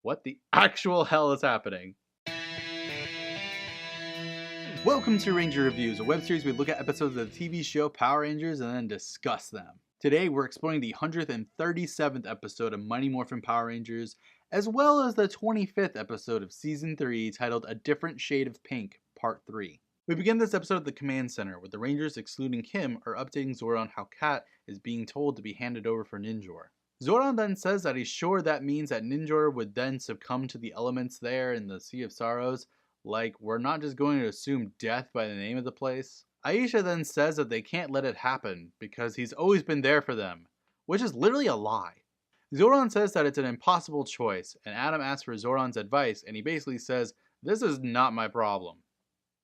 What the actual hell is happening? Welcome to Ranger Reviews, a web series where we look at episodes of the TV show Power Rangers and then discuss them. Today we're exploring the 137th episode of Mighty Morphin Power Rangers, as well as the 25th episode of Season 3 titled A Different Shade of Pink, Part 3. We begin this episode at the Command Center, where the Rangers, excluding Kim, are updating Zordon how Kat is being told to be handed over for Ninjor. Zordon then says that he's sure that means that Ninjor would then succumb to the elements there in the Sea of Sorrows. Like, we're not just going to assume death by the name of the place. Aisha then says that they can't let it happen because he's always been there for them, which is literally a lie. Zordon says that it's an impossible choice, and Adam asks for Zordon's advice, and he basically says, "This is not my problem."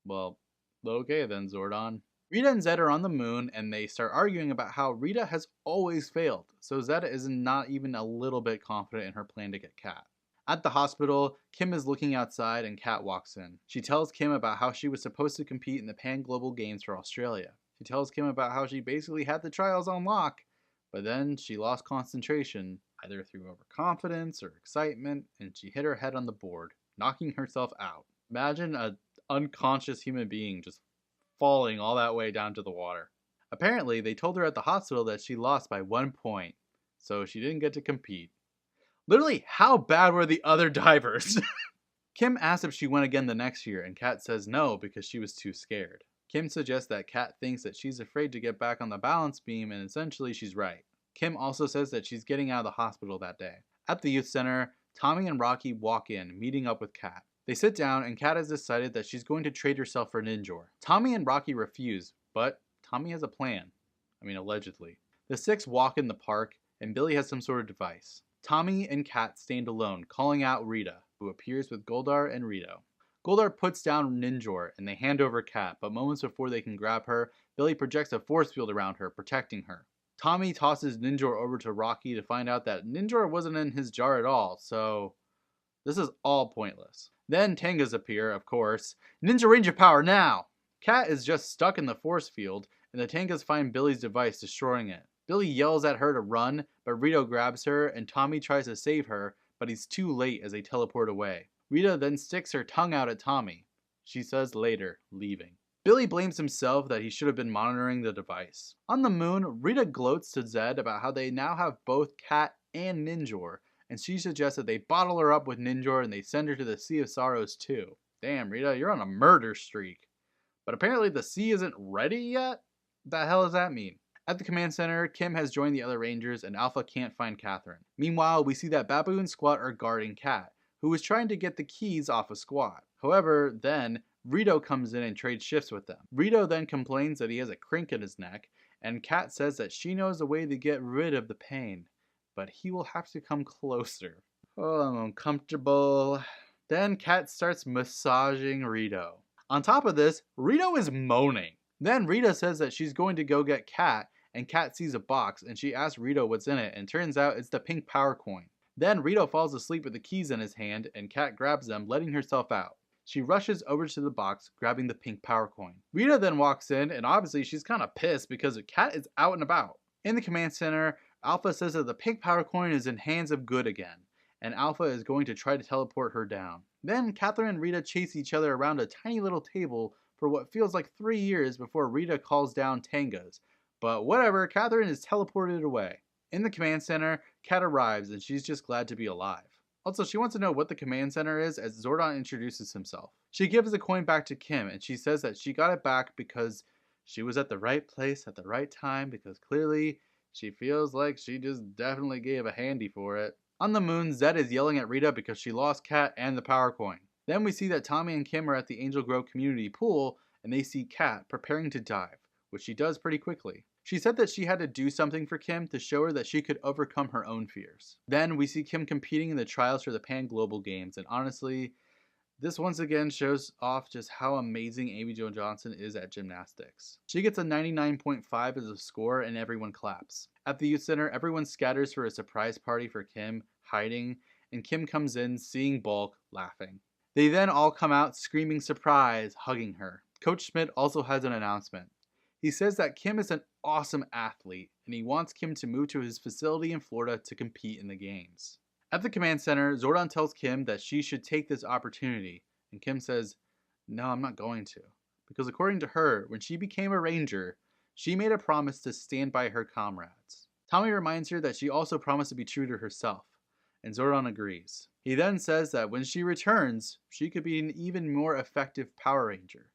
Well, okay then, Zordon. Rita and Zed are on the moon, and they start arguing about how Rita has always failed, so Zed is not even a little bit confident in her plan to get Kat. At the hospital, Kim is looking outside and Kat walks in. She tells Kim about how she was supposed to compete in the Pan Global Games for Australia. She tells Kim about how she basically had the trials on lock, but then she lost concentration, either through overconfidence or excitement, and she hit her head on the board, knocking herself out. Imagine an unconscious human being just falling all that way down to the water. Apparently, they told her at the hospital that she lost by 1 point, so she didn't get to compete. Literally, how bad were the other divers? Kim asks if she went again the next year, and Kat says no because she was too scared. Kim suggests that Kat thinks that she's afraid to get back on the balance beam, and essentially she's right. Kim also says that she's getting out of the hospital that day. At the youth center, Tommy and Rocky walk in, meeting up with Kat. They sit down, and Kat has decided that she's going to trade herself for Ninjor. Tommy and Rocky refuse, but Tommy has a plan. Allegedly. The six walk in the park, and Billy has some sort of device. Tommy and Kat stand alone, calling out Rita, who appears with Goldar and Rito. Goldar puts down Ninjor, and they hand over Kat, but moments before they can grab her, Billy projects a force field around her, protecting her. Tommy tosses Ninjor over to Rocky to find out that Ninjor wasn't in his jar at all, so this is all pointless. Then Tangas appear, of course. Ninja Ranger power now! Kat is just stuck in the force field, and the Tangas find Billy's device, destroying it. Billy yells at her to run, but Rito grabs her, and Tommy tries to save her, but he's too late as they teleport away. Rita then sticks her tongue out at Tommy. She says later, leaving. Billy blames himself that he should have been monitoring the device. On the moon, Rita gloats to Zed about how they now have both Kat and Ninjor, and she suggests that they bottle her up with Ninjor and they send her to the Sea of Sorrows too. Damn, Rita, you're on a murder streak. But apparently the sea isn't ready yet? What the hell does that mean? At the command center, Kim has joined the other Rangers and Alpha can't find Catherine. Meanwhile, we see that Babu and Squat are guarding Kat, who is trying to get the keys off of Squat. However, then, Rito comes in and trades shifts with them. Rito then complains that he has a crink in his neck, and Kat says that she knows a way to get rid of the pain, but he will have to come closer. Oh, I'm uncomfortable. Then Kat starts massaging Rito. On top of this, Rito is moaning. Then Rita says that she's going to go get Kat, and Kat sees a box, and she asks Rito what's in it, and turns out it's the pink power coin. Then Rito falls asleep with the keys in his hand, and Kat grabs them, letting herself out. She rushes over to the box, grabbing the pink power coin. Rita then walks in, and obviously she's kind of pissed because Kat is out and about. In the command center, Alpha says that the pink power coin is in hands of good again, and Alpha is going to try to teleport her down. Then Catherine and Rita chase each other around a tiny little table for what feels like 3 years before Rita calls down Tangas. But whatever, Catherine is teleported away. In the command center, Kat arrives and she's just glad to be alive. Also, she wants to know what the command center is as Zordon introduces himself. She gives the coin back to Kim and she says that she got it back because she was at the right place at the right time, because clearly she feels like she just definitely gave a handy for it. On the moon, Zed is yelling at Rita because she lost Kat and the power coin. Then we see that Tommy and Kim are at the Angel Grove community pool and they see Kat preparing to dive, which she does pretty quickly. She said that she had to do something for Kim to show her that she could overcome her own fears. Then we see Kim competing in the trials for the Pan Global Games, and honestly, this once again shows off just how amazing Amy Jo Johnson is at gymnastics. She gets a 99.5 as a score and everyone claps. At the youth center, everyone scatters for a surprise party for Kim, hiding, and Kim comes in, seeing Bulk, laughing. They then all come out screaming surprise, hugging her. Coach Schmidt also has an announcement. He says that Kim is an awesome athlete, and he wants Kim to move to his facility in Florida to compete in the games. At the command center, Zordon tells Kim that she should take this opportunity, and Kim says, "No, I'm not going to." Because according to her, when she became a ranger, she made a promise to stand by her comrades. Tommy reminds her that she also promised to be true to herself, and Zordon agrees. He then says that when she returns, she could be an even more effective Power Ranger.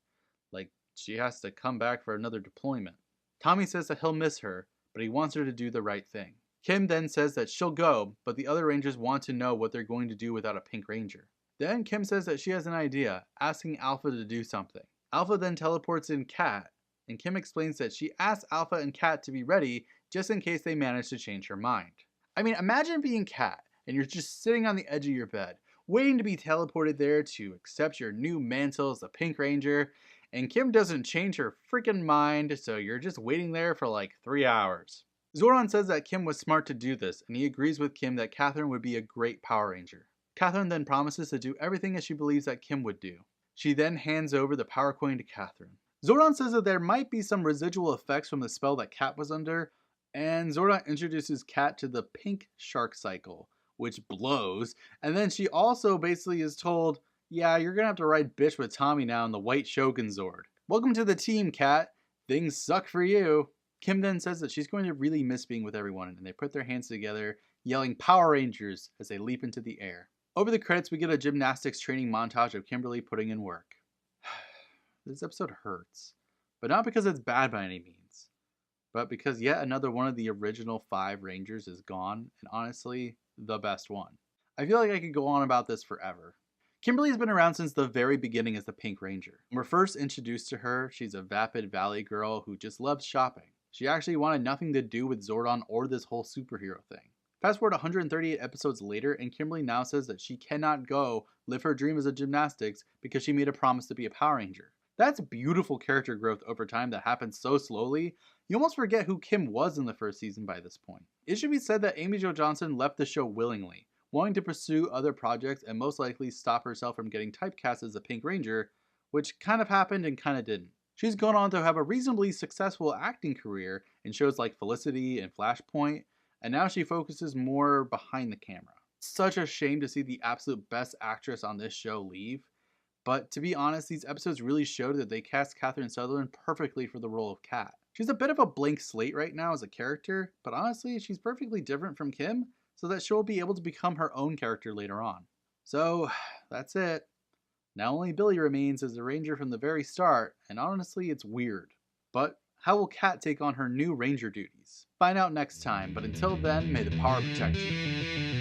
Like, she has to come back for another deployment. Tommy says that he'll miss her, but he wants her to do the right thing. Kim then says that she'll go, but the other Rangers want to know what they're going to do without a Pink Ranger. Then Kim says that she has an idea, asking Alpha to do something. Alpha then teleports in Kat, and Kim explains that she asked Alpha and Kat to be ready just in case they manage to change her mind. I mean, imagine being Kat, and you're just sitting on the edge of your bed, waiting to be teleported there to accept your new mantle as the Pink Ranger, and Kim doesn't change her freaking mind, so you're just waiting there for like 3 hours. Zordon says that Kim was smart to do this, and he agrees with Kim that Catherine would be a great Power Ranger. Catherine then promises to do everything as she believes that Kim would do. She then hands over the power coin to Catherine. Zordon says that there might be some residual effects from the spell that Kat was under, and Zordon introduces Kat to the pink shark cycle, which blows, and then she also basically is told, "Yeah, you're gonna have to ride bitch with Tommy now in the white Shogun Zord. Welcome to the team, Kat. Things suck for you." Kim then says that she's going to really miss being with everyone, and they put their hands together, yelling Power Rangers as they leap into the air. Over the credits, we get a gymnastics training montage of Kimberly putting in work. This episode hurts, but not because it's bad by any means, but because yet another one of the original 5 Rangers is gone, and honestly, the best one. I feel like I could go on about this forever. Kimberly's been around since the very beginning as the Pink Ranger. When we're first introduced to her, she's a vapid valley girl who just loves shopping. She actually wanted nothing to do with Zordon or this whole superhero thing. Fast forward 138 episodes later, and Kimberly now says that she cannot go live her dream as a gymnastics because she made a promise to be a Power Ranger. That's beautiful character growth over time that happens so slowly, you almost forget who Kim was in the first season by this point. It should be said that Amy Jo Johnson left the show willingly, wanting to pursue other projects and most likely stop herself from getting typecast as a Pink Ranger, which kind of happened and kind of didn't. She's gone on to have a reasonably successful acting career in shows like Felicity and Flashpoint, and now she focuses more behind the camera. Such a shame to see the absolute best actress on this show leave, but to be honest, these episodes really showed that they cast Catherine Sutherland perfectly for the role of Kat. She's a bit of a blank slate right now as a character, but honestly, she's perfectly different from Kim, so that she'll be able to become her own character later on. So, that's it. Now only Billy remains as a Ranger from the very start, and honestly, it's weird. But how will Kat take on her new Ranger duties? Find out next time, but until then, may the power protect you.